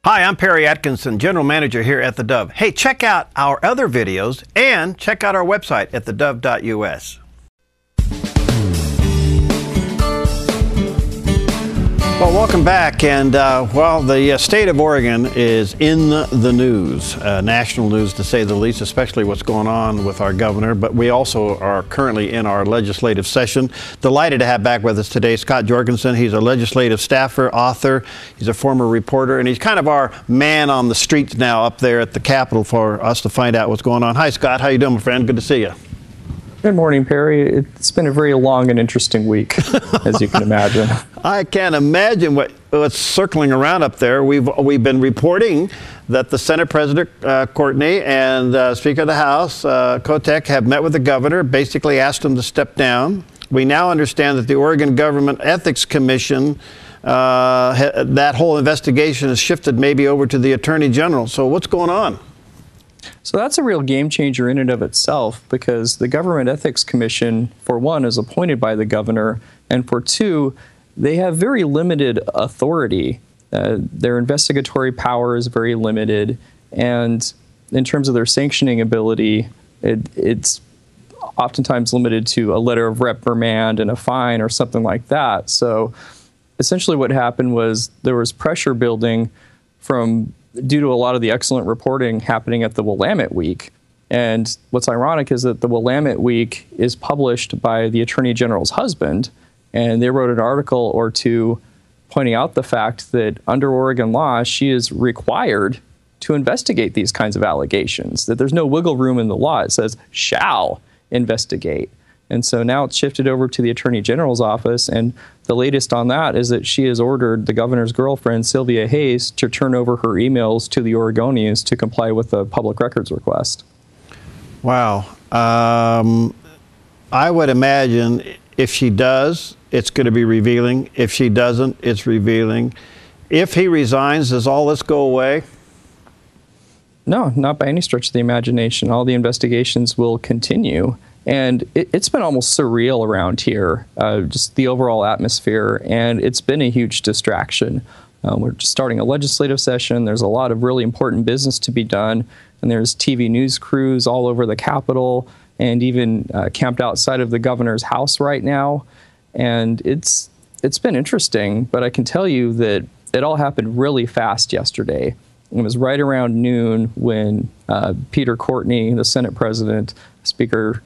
Hi, I'm Perry Atkinson, General Manager here at theDove. Hey, check out our other videos and check out our website at thedove.us. Well, welcome back, and the state of Oregon is in the news, national news to say the least, especially what's going on with our governor, but we also are currently in our legislative session. Delighted to have back with us today Scott Jorgensen. He's a legislative staffer, author, he's a former reporter, and he's kind of our man on the streets now up there at the Capitol for us to find out what's going on. Hi, Scott. How you doing, my friend? Good to see you. Good morning, Perry. It's been a very long and interesting week, as you can imagine. I can't imagine what's circling around up there. We've been reporting that the Senate President Courtney and Speaker of the House Kotek have met with the governor, basically asked him to step down. We now understand that the Oregon Government Ethics Commission, that whole investigation has shifted maybe over to the Attorney General. So what's going on? So that's a real game changer in and of itself, because the Government Ethics Commission, for one, is appointed by the governor, and for two, they have very limited authority. Their investigatory power is very limited, and in terms of their sanctioning ability, it's oftentimes limited to a letter of reprimand and a fine or something like that. So essentially what happened was there was pressure building due to a lot of the excellent reporting happening at the Willamette Week. And what's ironic is that the Willamette Week is published by the Attorney General's husband, and they wrote an article or two pointing out the fact that under Oregon law, she is required to investigate these kinds of allegations, that there's no wiggle room in the law. It says, shall investigate. And so now it's shifted over to the Attorney General's office, and the latest on that is that she has ordered the governor's girlfriend, Sylvia Hayes, to turn over her emails to the Oregonians to comply with the public records request. Wow. I would imagine if she does, it's going to be revealing. If she doesn't, it's revealing. If he resigns, does all this go away? No, not by any stretch of the imagination. All the investigations will continue. And it's been almost surreal around here, just the overall atmosphere, and it's been a huge distraction. We're just starting a legislative session. There's a lot of really important business to be done, and there's TV news crews all over the Capitol and even camped outside of the governor's house right now. And it's been interesting, but I can tell you that it all happened really fast yesterday. It was right around noon when Peter Courtney, the Senate President, Speaker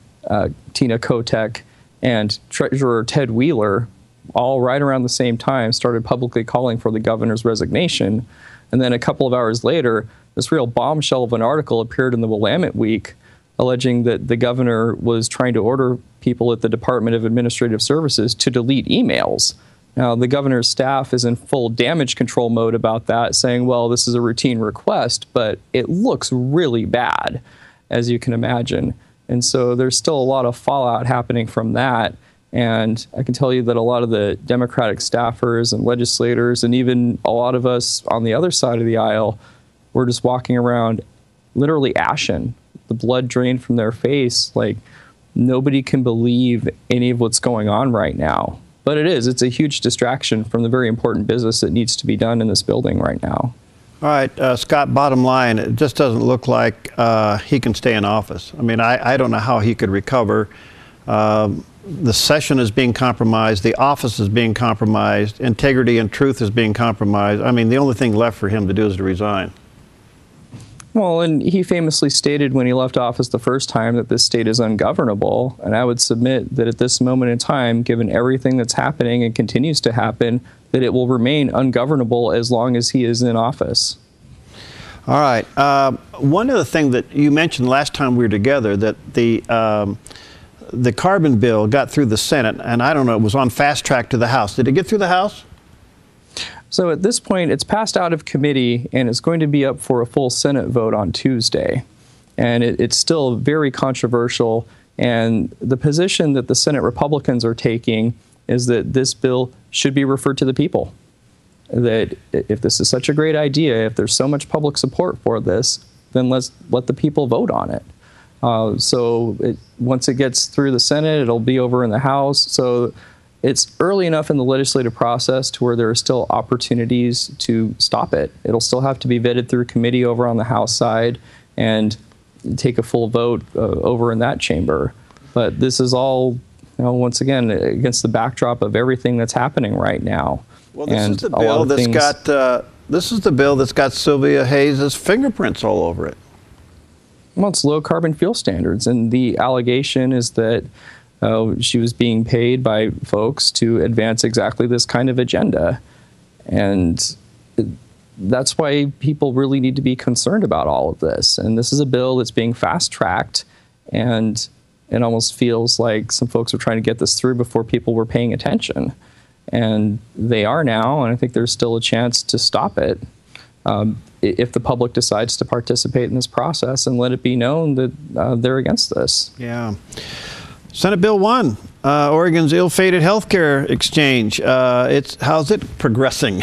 Tina Kotek, and Treasurer Ted Wheeler, all right around the same time, started publicly calling for the governor's resignation. And then a couple of hours later, this real bombshell of an article appeared in the Willamette Week, alleging that the governor was trying to order people at the Department of Administrative Services to delete emails. Now, the governor's staff is in full damage control mode about that, saying, well, this is a routine request, but it looks really bad, as you can imagine. And so there's still a lot of fallout happening from that. And I can tell you that a lot of the Democratic staffers and legislators, and even a lot of us on the other side of the aisle, were just walking around literally ashen, the blood drained from their face. Like, nobody can believe any of what's going on right now. But it's a huge distraction from the very important business that needs to be done in this building right now. All right, Scott, bottom line, it just doesn't look like he can stay in office. I mean, I don't know how he could recover. The session is being compromised. The office is being compromised. Integrity and truth is being compromised. I mean, the only thing left for him to do is to resign. Well, and he famously stated when he left office the first time that this state is ungovernable. And I would submit that at this moment in time, given everything that's happening and continues to happen, that it will remain ungovernable as long as he is in office. All right. One of the things that you mentioned last time we were together, that the carbon bill got through the Senate, and I don't know, it was on fast track to the House. Did it get through the House? So at this point, it's passed out of committee, and it's going to be up for a full Senate vote on Tuesday. And it's still very controversial. And the position that the Senate Republicans are taking is that this bill should be referred to the people. That if this is such a great idea, if there's so much public support for this, then let's let the people vote on it. Once it gets through the Senate, it'll be over in the House. So it's early enough in the legislative process to where there are still opportunities to stop it. It'll still have to be vetted through committee over on the House side and take a full vote over in that chamber. But this is all, once again, against the backdrop of everything that's happening right now. Well, this is the bill this is the bill that's got Sylvia Hayes' fingerprints all over it. Well, it's low carbon fuel standards, and the allegation is that she was being paid by folks to advance exactly this kind of agenda. And that's why people really need to be concerned about all of this. And this is a bill that's being fast-tracked, and it almost feels like some folks are trying to get this through before people were paying attention. And they are now, and I think there's still a chance to stop it if the public decides to participate in this process and let it be known that they're against this. Yeah. Senate Bill 1, Oregon's ill-fated healthcare exchange. How's it progressing?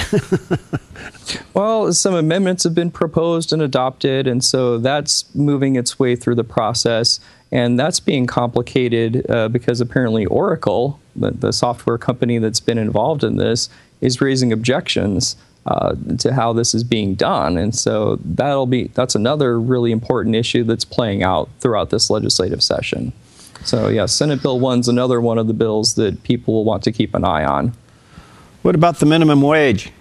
Well, some amendments have been proposed and adopted, and so that's moving its way through the process. And that's being complicated because apparently Oracle, the software company that's been involved in this, is raising objections to how this is being done. And so that's another really important issue that's playing out throughout this legislative session. So yeah, Senate Bill 1's another one of the bills that people will want to keep an eye on. What about the minimum wage?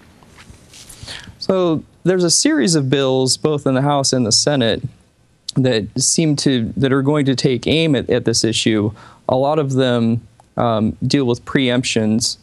So there's a series of bills, both in the House and the Senate, that are going to take aim at this issue. A lot of them deal with preemptions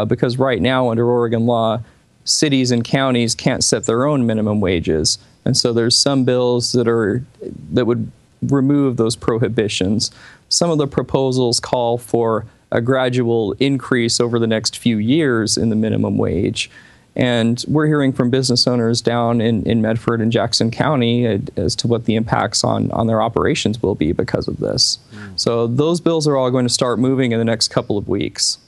because right now under Oregon law, cities and counties can't set their own minimum wages. And so there's some bills that would remove those prohibitions. Some of the proposals call for a gradual increase over the next few years in the minimum wage. And we're hearing from business owners down in Medford and Jackson County as to what the impacts on their operations will be because of this. So those bills are all going to start moving in the next couple of weeks.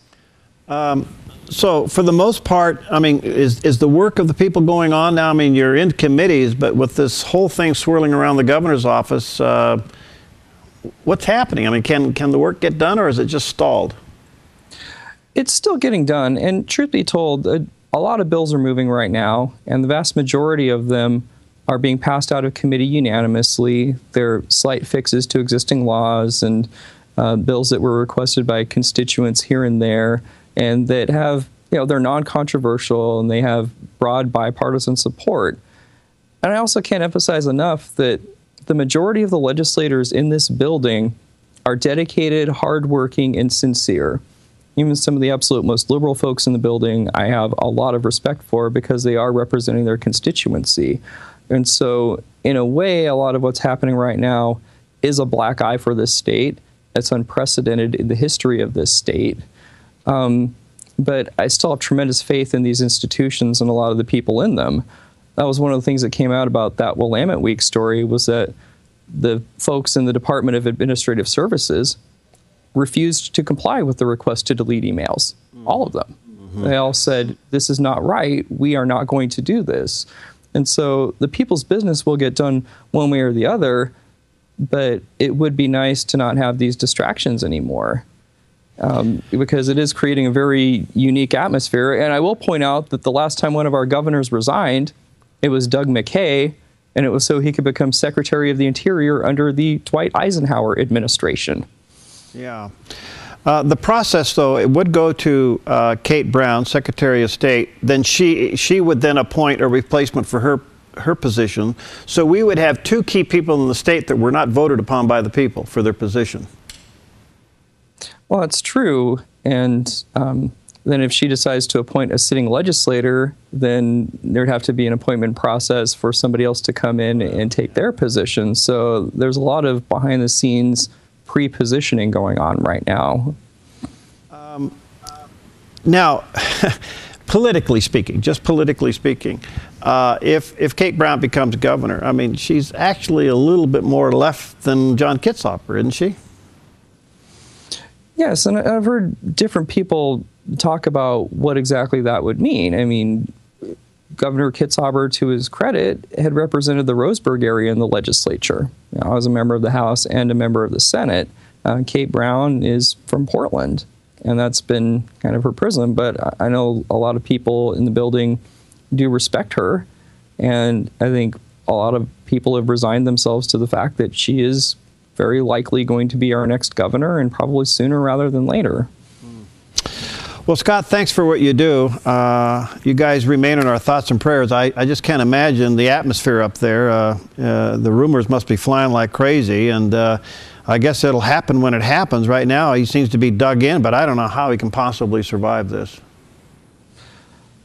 So for the most part, I mean, is the work of the people going on now? I mean, you're in committees, but with this whole thing swirling around the governor's office, what's happening? I mean, can the work get done, or is it just stalled? It's still getting done, and truth be told, a lot of bills are moving right now, and the vast majority of them are being passed out of committee unanimously. They're slight fixes to existing laws and bills that were requested by constituents here and there, and that have, they're non-controversial and they have broad bipartisan support. And I also can't emphasize enough that the majority of the legislators in this building are dedicated, hardworking, and sincere. Even some of the absolute most liberal folks in the building I have a lot of respect for because they are representing their constituency. And so, in a way, a lot of what's happening right now is a black eye for this state. It's unprecedented in the history of this state. But I still have tremendous faith in these institutions and a lot of the people in them. That was one of the things that came out about that Willamette Week story, was that the folks in the Department of Administrative Services refused to comply with the request to delete emails. All of them. They all said, this is not right. We are not going to do this. And so the people's business will get done one way or the other, but it would be nice to not have these distractions anymore because it is creating a very unique atmosphere. And I will point out that the last time one of our governors resigned, it was Doug McKay, and it was so he could become Secretary of the Interior under the Dwight Eisenhower administration. Yeah. The process, though, it would go to Kate Brown, Secretary of State. Then she would then appoint a replacement for her position. So we would have two key people in the state that were not voted upon by the people for their position. Well, that's true. And then if she decides to appoint a sitting legislator, then there'd have to be an appointment process for somebody else to come in and take their position. So there's a lot of behind-the-scenes pre-positioning going on right now. Now, politically speaking, just politically speaking, if Kate Brown becomes governor, I mean, she's actually a little bit more left than John Kitzhaber, isn't she? Yes, and I've heard different people talk about what exactly that would mean. I mean, Governor Kitzhaber, to his credit, had represented the Roseburg area in the legislature. I was a member of the House and a member of the Senate. Kate Brown is from Portland. and that's been kind of her prism. But I know a lot of people in the building do respect her, and I think a lot of people have resigned themselves to the fact that she is very likely going to be our next governor, and probably sooner rather than later. Well, Scott, thanks for what you do. You guys remain in our thoughts and prayers. I just can't imagine the atmosphere up there. The rumors must be flying like crazy, and I guess it'll happen when it happens. Right now, he seems to be dug in, but I don't know how he can possibly survive this.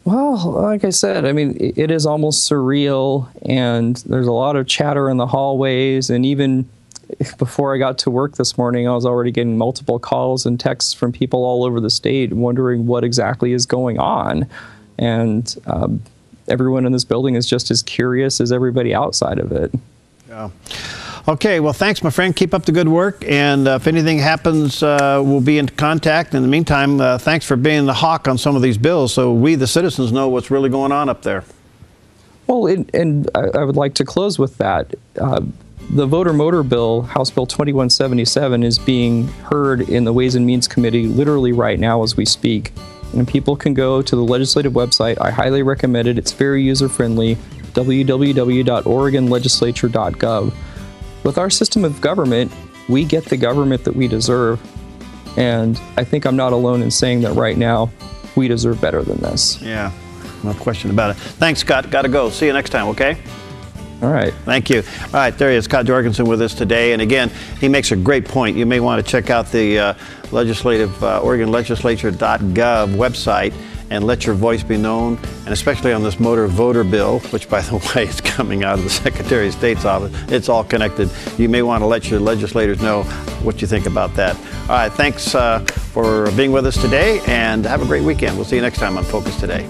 Well, like I said, I mean, it is almost surreal, and there's a lot of chatter in the hallways, and even before I got to work this morning, I was already getting multiple calls and texts from people all over the state wondering what exactly is going on. And everyone in this building is just as curious as everybody outside of it. Yeah. Okay, well, thanks, my friend. Keep up the good work. And if anything happens, we'll be in contact. In the meantime, thanks for being the hawk on some of these bills so we, the citizens, know what's really going on up there. Well, and I would like to close with that. The voter motor bill, House Bill 2177, is being heard in the Ways and Means Committee literally right now as we speak. And people can go to the legislative website. I highly recommend it. It's very user-friendly, www.oregonlegislature.gov. With our system of government, we get the government that we deserve. And I think I'm not alone in saying that right now, we deserve better than this. Yeah, no question about it. Thanks, Scott. Got to go. See you next time, okay? All right. Thank you. All right, there he is, Scott Jorgensen with us today. And again, he makes a great point. You may want to check out the OregonLegislature.gov website and let your voice be known, and especially on this motor voter bill, which, by the way, is coming out of the Secretary of State's office. It's all connected. You may want to let your legislators know what you think about that. All right, thanks for being with us today, and have a great weekend. We'll see you next time on Focus Today.